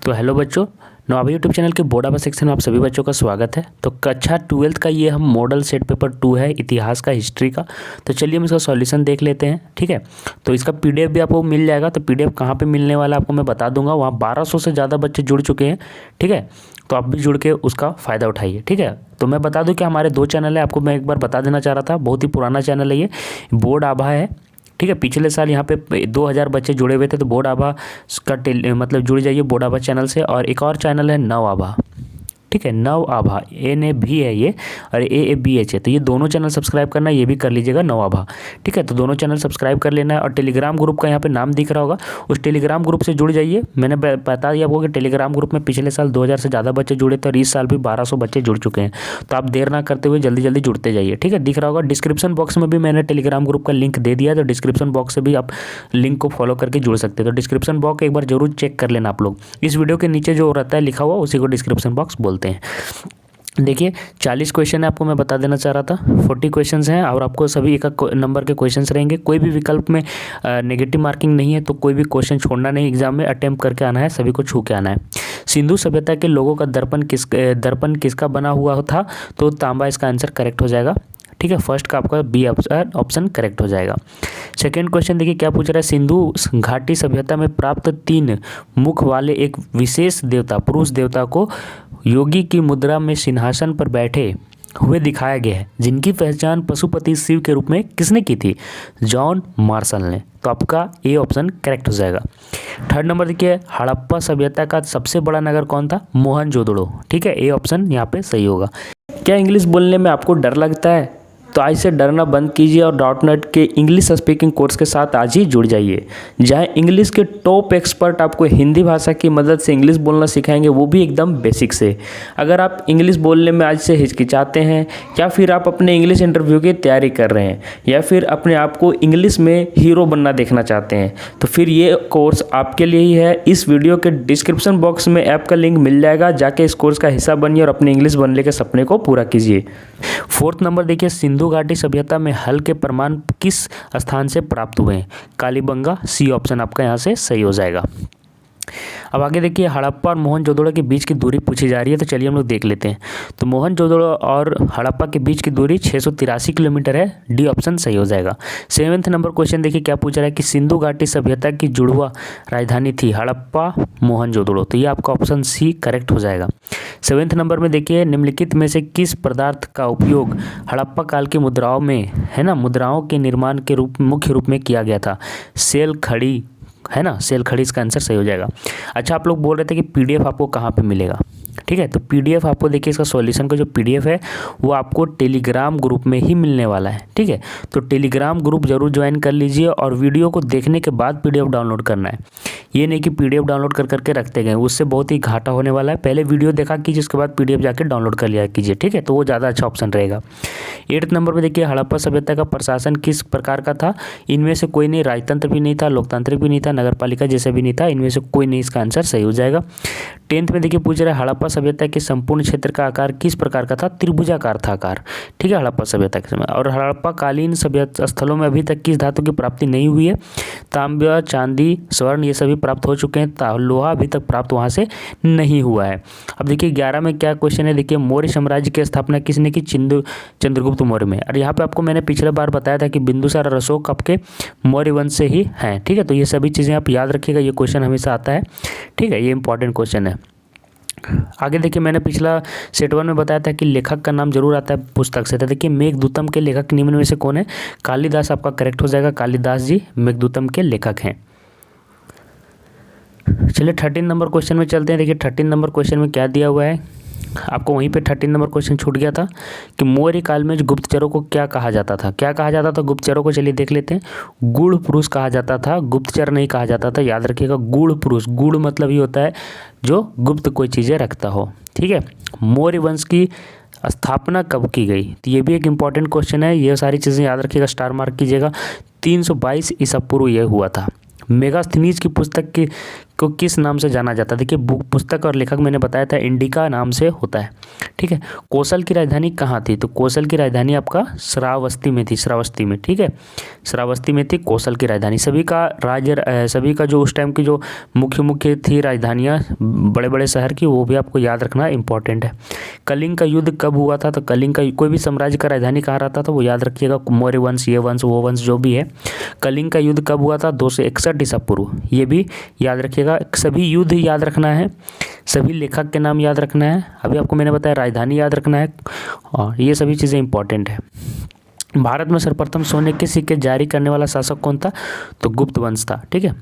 तो हेलो बच्चों, नवाबी YouTube channel के बोर्ड आवर सेक्शन में आप सभी बच्चों का स्वागत है। तो कक्षा 12th का ये हम मॉडल सेट पेपर 2 है, इतिहास का, हिस्ट्री का। तो चलिए हम इसका सॉल्यूशन देख लेते हैं। ठीक है, तो इसका पीडीएफ भी आपको मिल जाएगा। तो पीडीएफ कहाँ पे मिलने वाला है आपको मैं बता दूंगा। वहाँ 1200 से ज़्यादा बच्चे जुड़ चुके हैं। ठीक है, तो आप भी जुड़ के उसका फ़ायदा उठाइए। ठीक है, तो मैं बता दूं कि हमारे 2 चैनल है, आपको मैं एक बार बता देना चाह रहा था। बहुत ही पुराना चैनल है ये, बोर्ड आभा है। ठीक है, पिछले साल यहाँ पे 2000 बच्चे जुड़े हुए थे। तो बोर्ड आभा का मतलब जुड़ जाइए बोर्ड आभा चैनल से। और एक और चैनल है नव आभा। ठीक है, नव आभा NAV है ये और AABH है। तो ये दोनों चैनल सब्सक्राइब करना, ये भी कर लीजिएगा, नव आभा। ठीक है, तो दोनों चैनल सब्सक्राइब कर लेना है। और टेलीग्राम ग्रुप का यहाँ पे नाम दिख रहा होगा, उस टेलीग्राम ग्रुप से जुड़ जाइए। मैंने बता दिया आपको कि टेलीग्राम ग्रुप में पिछले साल 2000 से ज़्यादा बच्चे जुड़े थे और इस साल भी 1200 बच्चे जुड़ चुके हैं। तो आप देर ना करते हुए जल्दी जल्दी जुड़ते जाइए। ठीक है, दिख रहा होगा डिस्क्रिप्शन बॉक्स में भी मैंने टेलीग्राम ग्रुप का लिंक दे दिया है। तो डिस्क्रिप्शन बॉक्स से भी आप लिंक को फॉलो करके जुड़ सकते हैं। तो डिस्क्रिप्शन बॉक्स एक बार जरूर चेक कर लेना आप लोग। इस वीडियो के नीचे जो रहता है लिखा हुआ उसी को डिस्क्रिप्शन बॉक्स बोलते हैं। देखिए 40 क्वेश्चन है, आपको मैं बता देना चाह रहा था। 40 क्वेश्चंस हैं और आपको सभी एक नंबर के क्वेश्चंस रहेंगे। कोई भी विकल्प में नेगेटिव मार्किंग नहीं है, तो कोई भी क्वेश्चन छोड़ना नहीं, एग्जाम में अटेम्प्ट करके आना है, सभी को छू के आना है। सिंधु सभ्यता के लोगों का दर्पण किसका बना हुआ था? तो तांबा इसका आंसर करेक्ट हो जाएगा। ठीक है, फर्स्ट का आपका बी ऑप्शन करेक्ट हो जाएगा। सेकेंड क्वेश्चन देखिए क्या पूछ रहा है। सिंधु घाटी सभ्यता में प्राप्त 3 मुख वाले एक विशेष देवता, पुरुष देवता को योगी की मुद्रा में सिंहासन पर बैठे हुए दिखाया गया है, जिनकी पहचान पशुपति शिव के रूप में किसने की थी? जॉन मार्शल ने। तो आपका ए ऑप्शन करेक्ट हो जाएगा। थर्ड नंबर देखिए, हड़प्पा सभ्यता का सबसे बड़ा नगर कौन था? मोहनजोदड़ो। ठीक है, ए ऑप्शन यहाँ पे सही होगा। क्या इंग्लिश बोलने में आपको डर लगता है? तो आज से डरना बंद कीजिए और डॉटनेट के इंग्लिश स्पीकिंग कोर्स के साथ आज ही जुड़ जाइए, जहां इंग्लिश के टॉप एक्सपर्ट आपको हिंदी भाषा की मदद से इंग्लिश बोलना सिखाएंगे, वो भी एकदम बेसिक से। अगर आप इंग्लिश बोलने में आज से हिचकिचाते हैं, या फिर आप अपने इंग्लिश इंटरव्यू की तैयारी कर रहे हैं, या फिर अपने आप को इंग्लिश में हीरो बनना देखना चाहते हैं, तो फिर ये कोर्स आपके लिए ही है। इस वीडियो के डिस्क्रिप्शन बॉक्स में ऐप का लिंक मिल जाएगा, जाके इस कोर्स का हिस्सा बनिए और अपने इंग्लिश बनने के सपने को पूरा कीजिए। फोर्थ नंबर देखिए, सिंधु घाटी सभ्यता में हल के प्रमाण किस स्थान से प्राप्त हुए हैं? कालीबंगा। सी ऑप्शन आपका यहाँ से सही हो जाएगा। अब आगे देखिए, हड़प्पा और मोहनजोदड़ो के बीच की दूरी पूछी जा रही है, तो चलिए हम लोग देख लेते हैं। तो मोहनजोदड़ो और हड़प्पा के बीच की दूरी 683 किलोमीटर है। डी ऑप्शन सही हो जाएगा। 7वें नंबर क्वेश्चन देखिए क्या पूछ रहा है कि सिंधु घाटी सभ्यता की जुड़वा राजधानी थी हड़प्पा मोहनजोदड़ो। तो ये आपका ऑप्शन सी करेक्ट हो जाएगा। 7वें नंबर में देखिए, निम्नलिखित में से किस पदार्थ का उपयोग हड़प्पा काल की मुद्राओं में, है ना, मुद्राओं के निर्माण के मुख्य रूप में किया गया था? सेल खड़ी, है ना, सेल खड़ी इसका आंसर सही हो जाएगा। अच्छा, आप लोग बोल रहे थे कि पीडीएफ आपको कहाँ पे मिलेगा? ठीक है, तो पीडीएफ आपको देखिए, इसका सॉल्यूशन का जो पीडीएफ है वो आपको टेलीग्राम ग्रुप में ही मिलने वाला है। ठीक है, तो टेलीग्राम ग्रुप जरूर ज्वाइन कर लीजिए और वीडियो को देखने के बाद पीडीएफ डाउनलोड करना है। ये नहीं कि पीडीएफ डाउनलोड कर करके रखते गए, उससे बहुत ही घाटा होने वाला है। पहले वीडियो देखा कीजिए, उसके बाद पीडीएफ जाकर डाउनलोड कर लिया कीजिए। ठीक है, तो वो ज़्यादा अच्छा ऑप्शन रहेगा। 8th नंबर में देखिए, हड़प्पा सभ्यता का प्रशासन किस प्रकार का था? इनमें से कोई नहीं, राजतंत्र भी नहीं था, लोकतांत्रिक भी नहीं था, नगरपालिका जैसे भी नहीं था, इनमें से कोई नहीं, इसका आंसर सही हो जाएगा। 10th में देखिए पूछ रहा है, हड़प्पा सभ्यता के संपूर्ण क्षेत्र का आकार किस प्रकार का था? त्रिभुजाकार था आकार। ठीक है, हड़प्पा सभ्यता के समय। और हड़प्पा कालीन सभ्यता स्थलों में अभी तक किस धातु की प्राप्ति नहीं हुई है? तांबा, चांदी, स्वर्ण ये सभी प्राप्त हो चुके हैं, लोहा अभी तक प्राप्त वहाँ से नहीं हुआ है। अब देखिए 11 में क्या क्वेश्चन है, देखिए मौर्य साम्राज्य की स्थापना किसने की? चंद्रगुप्त मौर्य में। और यहाँ पे आपको मैंने पिछले बार बताया था कि बिंदुसार और अशोक आपके मौर्य वंश से ही हैं। ठीक है, तो ये सभी चीज़ें आप याद रखिएगा, ये क्वेश्चन हमेशा आता है। ठीक है, ये इंपॉर्टेंट क्वेश्चन है। आगे देखिए, मैंने पिछला सेट 1 में बताया था कि लेखक का नाम जरूर आता है पुस्तक से। तो देखिए मेघदूतम के लेखक निम्न में से कौन है? कालिदास आपका करेक्ट हो जाएगा। कालिदास जी मेघदूतम के लेखक हैं। चलिए 13 नंबर क्वेश्चन में चलते हैं। देखिए 13 नंबर क्वेश्चन में क्या दिया हुआ है आपको, वहीं पे 13 नंबर क्वेश्चन छूट गया था कि मौर्य काल में गुप्तचरों को क्या कहा जाता था? क्या कहा जाता था गुप्तचरों को? चलिए देख लेते हैं। गूढ़ पुरुष कहा जाता था, गुप्तचर नहीं कहा जाता था। याद रखिएगा, गूढ़ पुरुष, गूढ़ मतलब ये होता है जो गुप्त कोई चीज़ें रखता हो। ठीक है, मौर्य वंश की स्थापना कब की गई? तो ये भी एक इंपॉर्टेंट क्वेश्चन है, ये सारी चीज़ें याद रखिएगा, स्टार मार्क कीजिएगा। 322 ईसा पूर्व यह हुआ था। मेगास्थनीज की पुस्तक को किस नाम से जाना जाता है? देखिए बुक पुस्तक और लेखक मैंने बताया था इंडिका नाम से होता है, ठीक है। कौशल की राजधानी कहाँ थी? तो कौशल की राजधानी आपका श्रावस्ती में थी, श्रावस्ती में, ठीक है। श्रावस्ती में थी कौशल की राजधानी। सभी का जो उस टाइम की जो मुख्य थी राजधानियाँ बड़े बड़े शहर की, वो भी आपको याद रखना इंपॉर्टेंट है। कलिंग का युद्ध कब हुआ था? तो कलिंग का कोई भी साम्राज्य का राजधानी कहाँ रहता था वो याद रखिएगा, मौर्य वंश, ये वंश, वो वंश जो भी है। कलिंग का युद्ध कब हुआ था? 261 ईसा पूर्व, ये भी याद रखिएगा। सभी युद्ध याद रखना है, सभी लेखक के नाम याद रखना है, अभी आपको मैंने बताया राजधानी याद रखना है, और ये सभी चीज़ें इंपॉर्टेंट है। भारत में सर्वप्रथम सोने के सिक्के जारी करने वाला शासक कौन था? तो गुप्त वंश था, ठीक है।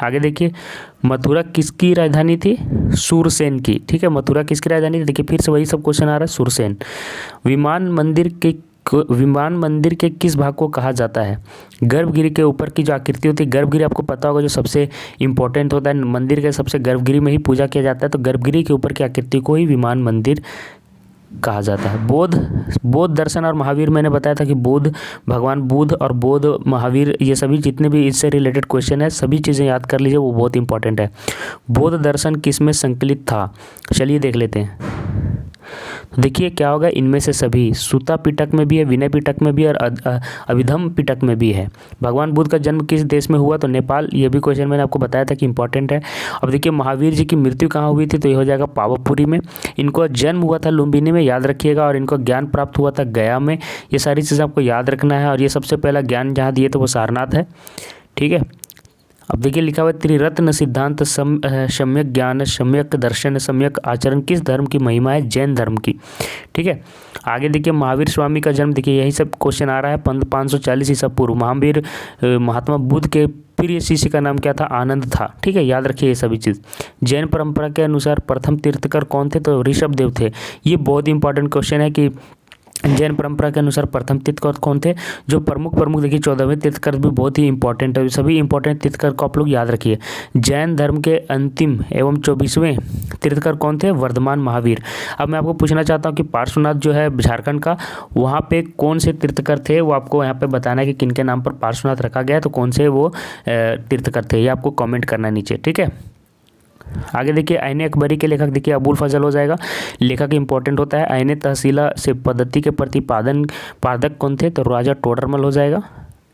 आगे देखिए, मथुरा किसकी राजधानी थी? सूरसेन की, ठीक है। मथुरा किसकी राजधानी थी? देखिए फिर से वही सब क्वेश्चन आ रहा है, सूरसेन। विमान मंदिर के किस भाग को कहा जाता है? गर्भगृह के ऊपर की जो आकृति होती है, गर्भगृह आपको पता होगा जो सबसे इंपॉर्टेंट होता है, मंदिर के सबसे गर्भगृह में ही पूजा किया जाता है, तो गर्भगृह के ऊपर की आकृति को ही विमान मंदिर कहा जाता है। बौद्ध दर्शन और महावीर, मैंने बताया था कि भगवान बुद्ध और बौद्ध महावीर, ये सभी जितने भी इससे रिलेटेड क्वेश्चन है सभी चीज़ें याद कर लीजिए, वो बहुत इंपॉर्टेंट है। बौद्ध दर्शन किस में संकलित था? चलिए देख लेते हैं। देखिए क्या होगा, इनमें से सभी सुता पिटक में भी है, विनय पिटक में भी है और अभिधम पिटक में भी है। भगवान बुद्ध का जन्म किस देश में हुआ? तो नेपाल, ये भी क्वेश्चन मैंने आपको बताया था कि इंपॉर्टेंट है। अब देखिए महावीर जी की मृत्यु कहाँ हुई थी? तो ये हो जाएगा पावापुरी में। इनको जन्म हुआ था लुम्बिनी में, याद रखिएगा, और इनको ज्ञान प्राप्त हुआ था गया में। ये सारी चीज़ें आपको याद रखना है, और ये सबसे पहला ज्ञान जहाँ दिए तो वो सारनाथ है, ठीक है। अब देखिए लिखा हुआ है त्रिरत्न सिद्धांत, सम्यक ज्ञान, सम्यक दर्शन, सम्यक आचरण किस धर्म की महिमा है? जैन धर्म की, ठीक है। आगे देखिए महावीर स्वामी का जन्म, देखिए यही सब क्वेश्चन आ रहा है 540 ईसा पूर्व। महावीर महात्मा बुद्ध के प्रिय शिष्य का नाम क्या था? आनंद था, ठीक है, याद रखिए ये सभी चीज़। जैन परंपरा के अनुसार प्रथम तीर्थकर कौन थे? तो ऋषभ देव थे। ये बहुत इंपॉर्टेंट क्वेश्चन है कि जैन परंपरा के अनुसार प्रथम तीर्थकर कौन थे? जो प्रमुख देखिए 14वें तीर्थकर भी बहुत ही इंपॉर्टेंट है, सभी इंपॉर्टेंट तीर्थकर को आप लोग याद रखिए। जैन धर्म के अंतिम एवं 24वें तीर्थकर कौन थे? वर्धमान महावीर। अब मैं आपको पूछना चाहता हूँ कि पार्श्वनाथ जो है झारखंड का, वहाँ पे कौन से तीर्थकर थे? वो आपको यहाँ पे बताना है कि किनके नाम पर पार्श्वनाथ रखा गया है, तो कौन से वो तीर्थकर थे, ये आपको कॉमेंट करना है नीचे, ठीक है। आगे देखिए आईने अकबरी के लेखक, देखिए अबुल फजल हो जाएगा। लेखक इंपॉर्टेंट होता है। आईने तहसीला से पद्धति के पादक कौन थे? तो राजा टोडरमल हो जाएगा।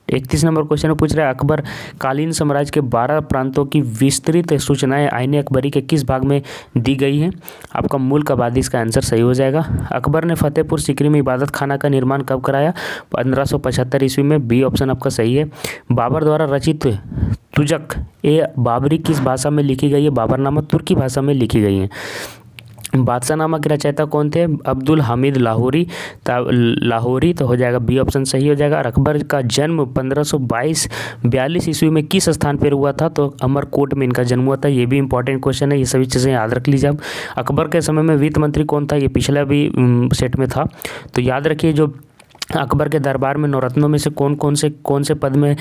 31 नंबर क्वेश्चन में पूछ रहा है अकबर कालीन साम्राज्य के 12 प्रांतों की विस्तृत सूचनाएं आईने अकबरी के किस भाग में दी गई हैं? आपका मुल्क आबादी, इसका आंसर सही हो जाएगा। अकबर ने फतेहपुर सीकरी में इबादत खाना का निर्माण कब कराया? 1575 ईस्वी में, बी ऑप्शन आपका सही है। बाबर द्वारा रचित तुजक ए बाबरी किस भाषा में लिखी गई है? बाबरनामा तुर्की भाषा में लिखी गई है। बादशाहनामा के रचयिता कौन थे? अब्दुल हामिद लाहौरी, तो हो जाएगा बी ऑप्शन सही हो जाएगा। और अकबर का जन्म 1542 ईस्वी में किस स्थान पर हुआ था? तो अमरकोट में इनका जन्म हुआ था। ये भी इंपॉर्टेंट क्वेश्चन है, ये सभी चीज़ें याद रख लीजिए आप। अकबर के समय में वित्त मंत्री कौन था? ये पिछला भी सेट में था, तो याद रखिए जो अकबर के दरबार में नवरत्नों में से कौन से पद में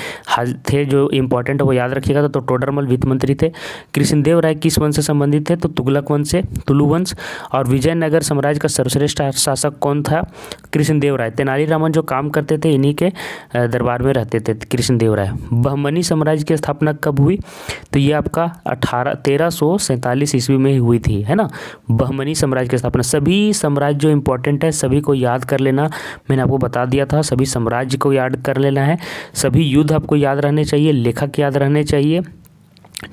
थे जो इंपॉर्टेंट है वो याद रखिएगा। तो टोडरमल वित्त मंत्री थे। कृष्णदेव राय किस वंश से संबंधित थे? तो तुगलक वंश से, तुलु वंश। और विजयनगर साम्राज्य का सर्वश्रेष्ठ शासक कौन था? कृष्णदेव राय। तेनालीरामन जो काम करते थे इन्हीं के दरबार में रहते थे, कृष्णदेव राय। बहमनी साम्राज्य की स्थापना कब हुई? तो ये आपका 1347 ईस्वी में हुई थी, है ना, बहमनी साम्राज्य की स्थापना। सभी साम्राज्य जो इंपॉर्टेंट है सभी को याद कर लेना, मैंने आपको बता दिया था। सभी साम्राज्य को याद कर लेना है, सभी युद्ध आपको याद रहने चाहिए, लेखक याद रहने चाहिए,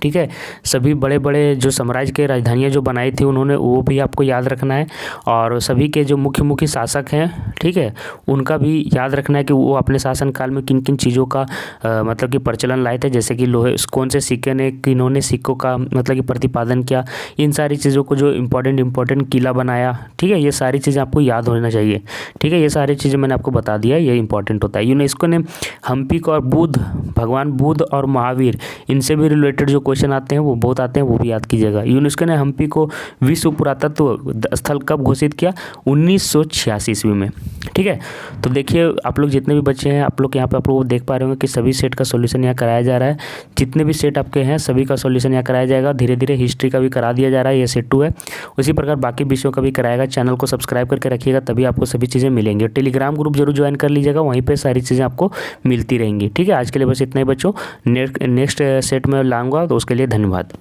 ठीक है। सभी बड़े बड़े जो साम्राज्य के राजधानियाँ जो बनाई थी उन्होंने, वो भी आपको याद रखना है। और सभी के जो मुख्य शासक हैं, ठीक है, उनका भी याद रखना है कि वो अपने शासनकाल में किन किन चीज़ों का मतलब कि प्रचलन लाए थे। जैसे कि लोहे, कौन से सिक्के ने, किन्होंने सिक्कों का मतलब कि प्रतिपादन किया, इन सारी चीज़ों को, जो इंपॉर्टेंट किला बनाया, ठीक है, ये सारी चीज़ें आपको याद होना चाहिए, ठीक है। ये सारी चीज़ें मैंने आपको बता दिया, ये इंपॉर्टेंट होता है। यूनेस्को ने हम्पी को और भगवान बुद्ध और महावीर, इनसे भी रिलेटेड जो क्वेश्चन आते हैं वो बहुत आते हैं, वो भी याद कीजिएगा। यूनेस्को ने हम्पी को विश्व पुरातत्व स्थल कब घोषित किया? 1986 ईस्वी में, ठीक है। तो देखिए आप लोग जितने भी बच्चे हैं, आप लोग यहाँ पे आप लोग देख पा रहे होंगे कि सभी सेट का सॉल्यूशन यहाँ कराया जा रहा है। जितने भी सेट आपके हैं सभी का सॉल्यूशन यहाँ कराया जाएगा। धीरे धीरे हिस्ट्री का भी करा दिया जा रहा है, ये सेट 2 है। उसी प्रकार बाकी विषयों का भी कराएगा। चैनल को सब्सक्राइब करके रखिएगा, तभी आपको सभी चीज़ें मिलेंगी। टेलीग्राम ग्रुप जरूर ज्वाइन कर लीजिएगा, वहीं पर सारी चीज़ें आपको मिलती रहेंगी, ठीक है। आज के लिए बस इतना ही बच्चों, नेक्स्ट सेट में लाऊंगा, तो उसके लिए धन्यवाद।